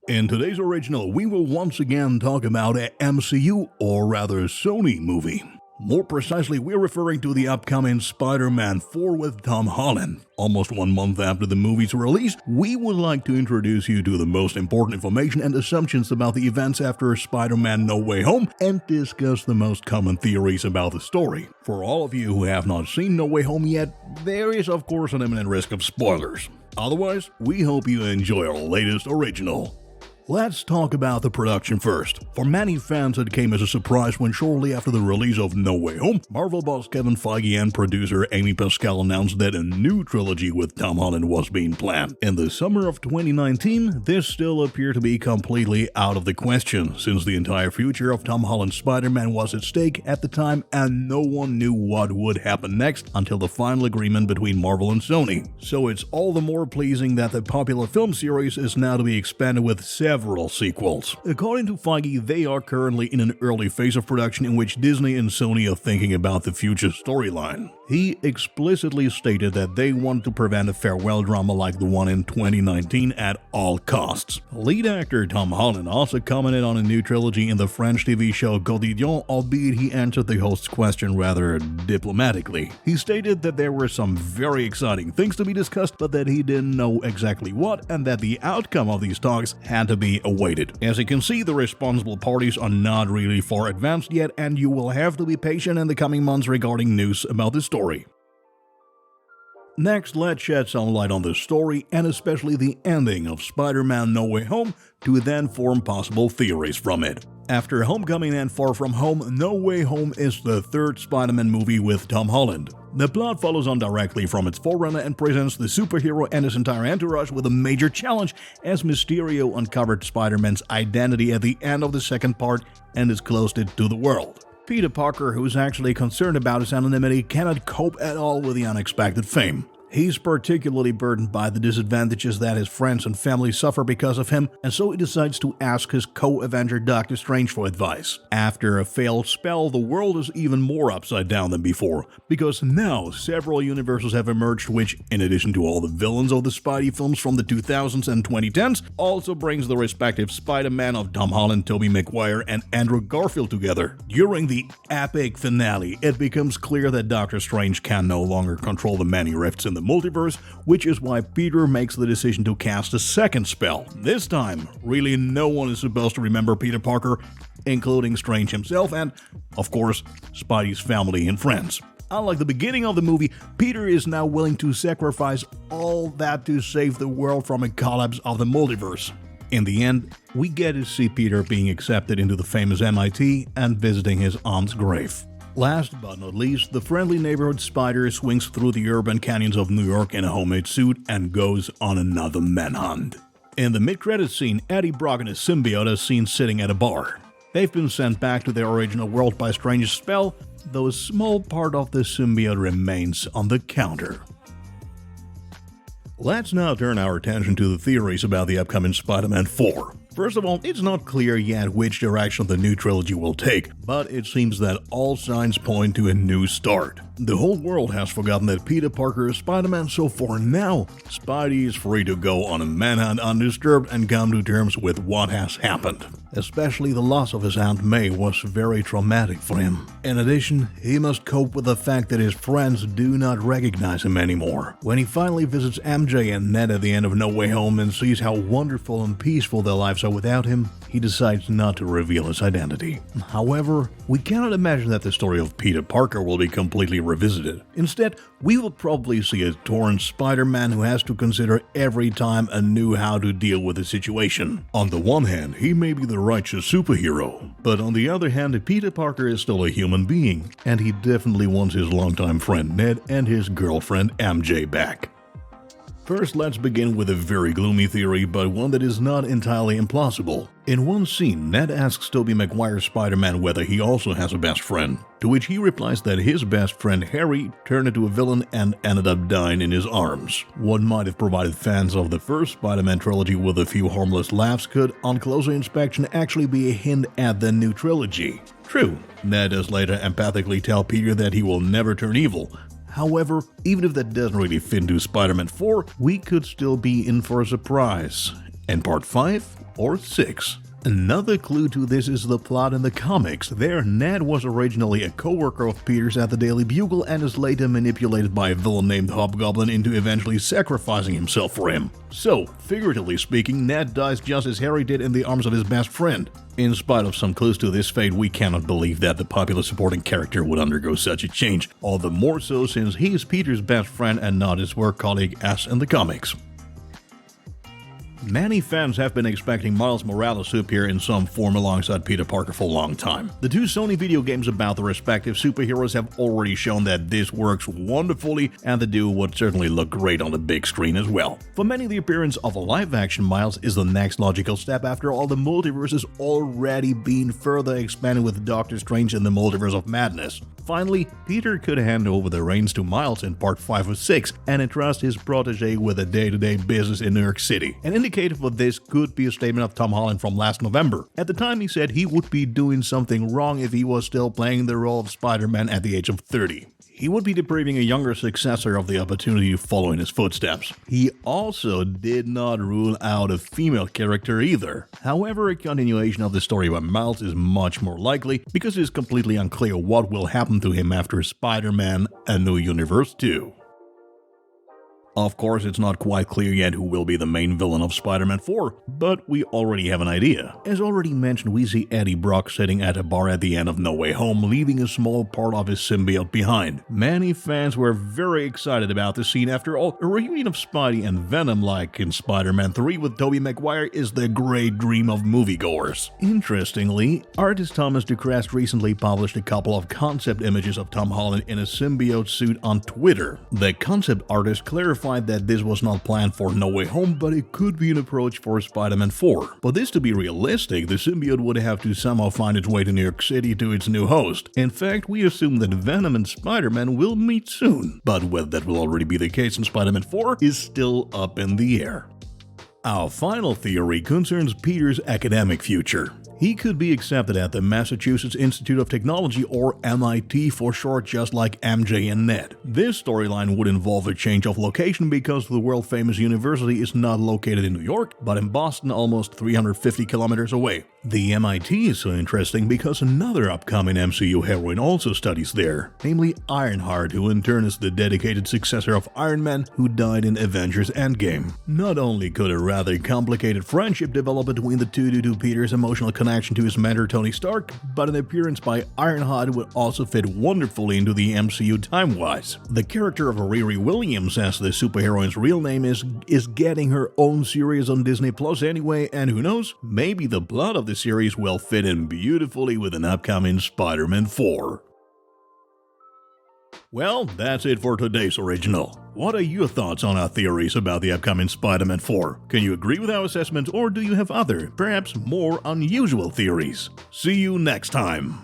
In today's original, we will once again talk about a MCU, or rather Sony movie. More precisely, we're referring to the upcoming Spider-Man 4 with Tom Holland. Almost 1 month after the movie's release, we would like to introduce you to the most important information and assumptions about the events after Spider-Man No Way Home and discuss the most common theories about the story. For all of you who have not seen No Way Home yet, there is of course an imminent risk of spoilers. Otherwise, we hope you enjoy our latest original. Let's talk about the production first. For many fans, it came as a surprise when shortly after the release of No Way Home, Marvel boss Kevin Feige and producer Amy Pascal announced that a new trilogy with Tom Holland was being planned. In the summer of 2019, this still appeared to be completely out of the question, since the entire future of Tom Holland's Spider-Man was at stake at the time and no one knew what would happen next until the final agreement between Marvel and Sony. So it's all the more pleasing that the popular film series is now to be expanded with several sequels. According to Feige, they are currently in an early phase of production in which Disney and Sony are thinking about the future storyline. He explicitly stated that they want to prevent a farewell drama like the one in 2019 at all costs. Lead actor Tom Holland also commented on a new trilogy in the French TV show Quotidien, albeit he answered the host's question rather diplomatically. He stated that there were some very exciting things to be discussed, but that he didn't know exactly what, and that the outcome of these talks had to be awaited. As you can see, the responsible parties are not really far advanced yet, and you will have to be patient in the coming months regarding news about this story. Next, let's shed some light on the story and especially the ending of Spider-Man No Way Home to then form possible theories from it. After Homecoming and Far From Home, No Way Home is the third Spider-Man movie with Tom Holland. The plot follows on directly from its forerunner and presents the superhero and his entire entourage with a major challenge as Mysterio uncovered Spider-Man's identity at the end of the second part and disclosed it to the world. Peter Parker, who's actually concerned about his anonymity, cannot cope at all with the unexpected fame. He's particularly burdened by the disadvantages that his friends and family suffer because of him, and so he decides to ask his co-Avenger Doctor Strange for advice. After a failed spell, the world is even more upside down than before, because now several universes have emerged which, in addition to all the villains of the Spidey films from the 2000s and 2010s, also brings the respective Spider-Man of Tom Holland, Tobey Maguire, and Andrew Garfield together. During the epic finale, it becomes clear that Doctor Strange can no longer control the many rifts in the multiverse, which is why Peter makes the decision to cast a second spell. This time, really no one is supposed to remember Peter Parker, including Strange himself and, of course, Spidey's family and friends. Unlike the beginning of the movie, Peter is now willing to sacrifice all that to save the world from a collapse of the multiverse. In the end, we get to see Peter being accepted into the famous MIT and visiting his aunt's grave. Last but not least, the friendly neighborhood Spider swings through the urban canyons of New York in a homemade suit and goes on another manhunt. In the mid-credits scene, Eddie Brock and his symbiote are seen sitting at a bar. They've been sent back to their original world by Strange's spell, though a small part of the symbiote remains on the counter. Let's now turn our attention to the theories about the upcoming Spider-Man 4. First of all, it's not clear yet which direction the new trilogy will take, but it seems that all signs point to a new start. The whole world has forgotten that Peter Parker is Spider-Man, so for now, Spidey is free to go on a manhunt undisturbed and come to terms with what has happened. Especially the loss of his Aunt May was very traumatic for him. In addition, he must cope with the fact that his friends do not recognize him anymore. When he finally visits MJ and Ned at the end of No Way Home and sees how wonderful and peaceful their lives are without him, he decides not to reveal his identity. However, we cannot imagine that the story of Peter Parker will be completely revisited. Instead, we will probably see a torn Spider-Man who has to consider every time anew how to deal with the situation. On the one hand, he may be the righteous superhero, but on the other hand, Peter Parker is still a human being, and he definitely wants his longtime friend Ned and his girlfriend MJ back. First, let's begin with a very gloomy theory, but one that is not entirely implausible. In one scene, Ned asks Tobey Maguire's Spider-Man whether he also has a best friend, to which he replies that his best friend Harry turned into a villain and ended up dying in his arms. What might have provided fans of the first Spider-Man trilogy with a few harmless laughs could, on closer inspection, actually be a hint at the new trilogy. True, Ned does later empathically tell Peter that he will never turn evil. However, even if that doesn't really fit into Spider-Man 4, we could still be in for a surprise. in part 5 or 6. Another clue to this is the plot in the comics. There, Ned was originally a co-worker of Peter's at the Daily Bugle and is later manipulated by a villain named Hobgoblin into eventually sacrificing himself for him. So, figuratively speaking, Ned dies just as Harry did in the arms of his best friend. In spite of some clues to this fate, we cannot believe that the popular supporting character would undergo such a change, all the more so since he is Peter's best friend and not his work colleague as in the comics. Many fans have been expecting Miles Morales to appear in some form alongside Peter Parker for a long time. The two Sony video games about the respective superheroes have already shown that this works wonderfully, and the duo would certainly look great on the big screen as well. For many, the appearance of a live-action Miles is the next logical step after all the multiverse is already being further expanded with Doctor Strange in the Multiverse of Madness. Finally, Peter could hand over the reins to Miles in part 5 or 6 and entrust his protege with a day-to-day business in New York City. An indicator for this could be a statement of Tom Holland from last November. At the time, he said he would be doing something wrong if he was still playing the role of Spider-Man at the age of 30. He would be depriving a younger successor of the opportunity to follow in his footsteps. He also did not rule out a female character either. However, a continuation of the story by Miles is much more likely because it is completely unclear what will happen to him after Spider-Man: A New Universe 2. Of course, it's not quite clear yet who will be the main villain of Spider-Man 4, but we already have an idea. As already mentioned, we see Eddie Brock sitting at a bar at the end of No Way Home, leaving a small part of his symbiote behind. Many fans were very excited about the scene. After all, a reunion of Spidey and Venom like in Spider-Man 3 with Tobey Maguire is the great dream of moviegoers. Interestingly, artist Thomas Ducrest recently published a couple of concept images of Tom Holland in a symbiote suit on Twitter. The concept artist clarified that this was not planned for No Way Home, but it could be an approach for Spider-Man 4. For this to be realistic, the symbiote would have to somehow find its way to New York City to its new host. In fact, we assume that Venom and Spider-Man will meet soon, but whether that will already be the case in Spider-Man 4 is still up in the air. Our final theory concerns Peter's academic future. He could be accepted at the Massachusetts Institute of Technology, or MIT for short, just like MJ and Ned. This storyline would involve a change of location because the world-famous university is not located in New York, but in Boston, almost 350 kilometers away. The MIT is so interesting because another upcoming MCU heroine also studies there, namely Ironheart, who in turn is the dedicated successor of Iron Man, who died in Avengers Endgame. Not only could a rather complicated friendship develop between the two due to Peter's emotional connection to his mentor Tony Stark, but an appearance by Ironheart would also fit wonderfully into the MCU time-wise. The character of Riri Williams, as the superheroine's real name is getting her own series on Disney Plus anyway, and who knows, maybe the plot of the series will fit in beautifully with an upcoming Spider-Man 4. Well, that's it for today's original. What are your thoughts on our theories about the upcoming Spider-Man 4? Can you agree with our assessment, or do you have other, perhaps more unusual theories? See you next time!